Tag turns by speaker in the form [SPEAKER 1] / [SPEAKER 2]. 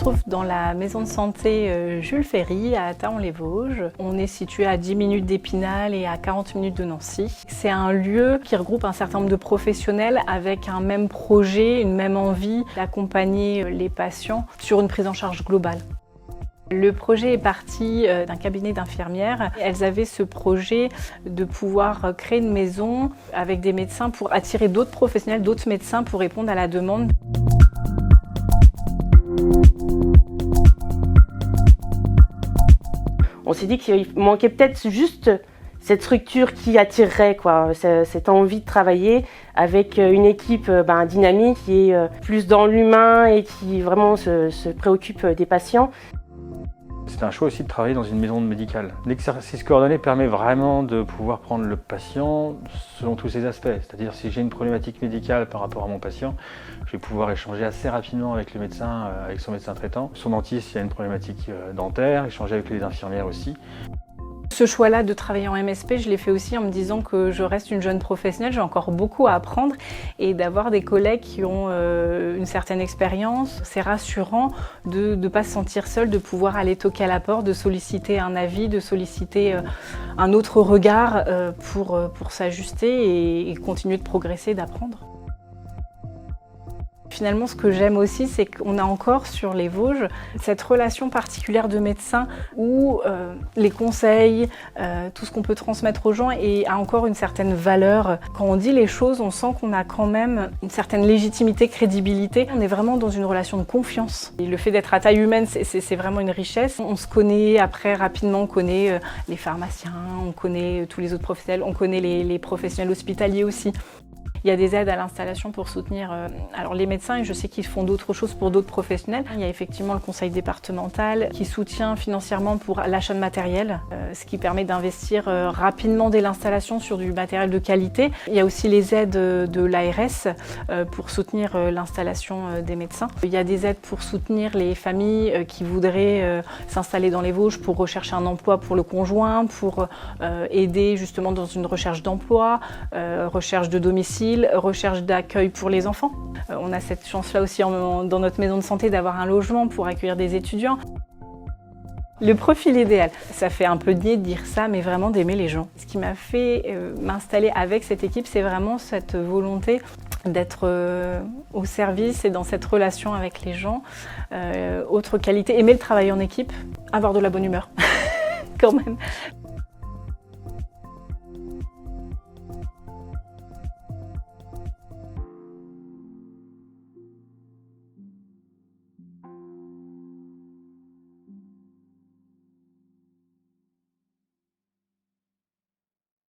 [SPEAKER 1] retrouve dans la maison de santé Jules Ferry à Thaon-les-Vosges. On est situé à 10 minutes d'Épinal et à 40 minutes de Nancy. C'est un lieu qui regroupe un certain nombre de professionnels avec un même projet, une même envie d'accompagner les patients sur une prise en charge globale. Le projet est parti d'un cabinet d'infirmières. Elles avaient ce projet de pouvoir créer une maison avec des médecins pour attirer d'autres professionnels, d'autres médecins pour répondre à la demande.
[SPEAKER 2] On s'est dit qu'il manquait peut-être juste cette structure qui attirerait, cette envie de travailler avec une équipe dynamique qui est plus dans l'humain et qui vraiment se préoccupe des patients.
[SPEAKER 3] C'est un choix aussi de travailler dans une maison médicale. L'exercice coordonné permet vraiment de pouvoir prendre le patient selon tous ses aspects. C'est-à-dire si j'ai une problématique médicale par rapport à mon patient, je vais pouvoir échanger assez rapidement avec le médecin, avec son médecin traitant. Son dentiste, s'il y a une problématique dentaire, échanger avec les infirmières aussi.
[SPEAKER 1] Ce choix-là de travailler en MSP, je l'ai fait aussi en me disant que je reste une jeune professionnelle, j'ai encore beaucoup à apprendre et d'avoir des collègues qui ont une certaine expérience. C'est rassurant de ne pas se sentir seul, de pouvoir aller toquer à la porte, de solliciter un avis, de solliciter un autre regard pour s'ajuster et continuer de progresser, d'apprendre. Finalement, ce que j'aime aussi, c'est qu'on a encore sur les Vosges cette relation particulière de médecin où les conseils, tout ce qu'on peut transmettre aux gens a encore une certaine valeur. Quand on dit les choses, on sent qu'on a quand même une certaine légitimité, crédibilité. On est vraiment dans une relation de confiance. Et le fait d'être à taille humaine, c'est vraiment une richesse. On se connaît après rapidement, on connaît les pharmaciens, on connaît tous les autres professionnels, on connaît les professionnels hospitaliers aussi. Il y a des aides à l'installation pour soutenir les médecins et je sais qu'ils font d'autres choses pour d'autres professionnels. Il y a effectivement le conseil départemental qui soutient financièrement pour l'achat de matériel, ce qui permet d'investir rapidement dès l'installation sur du matériel de qualité. Il y a aussi les aides de l'ARS pour soutenir l'installation des médecins. Il y a des aides pour soutenir les familles qui voudraient s'installer dans les Vosges pour rechercher un emploi pour le conjoint, pour aider justement dans une recherche d'emploi, recherche de domicile, recherche d'accueil pour les enfants. On a cette chance-là aussi dans notre maison de santé d'avoir un logement pour accueillir des étudiants. Le profil idéal, ça fait un peu niais de dire ça, mais vraiment d'aimer les gens. Ce qui m'a fait m'installer avec cette équipe, c'est vraiment cette volonté d'être au service et dans cette relation avec les gens. Autre qualité, aimer le travail en équipe, avoir de la bonne humeur, quand même.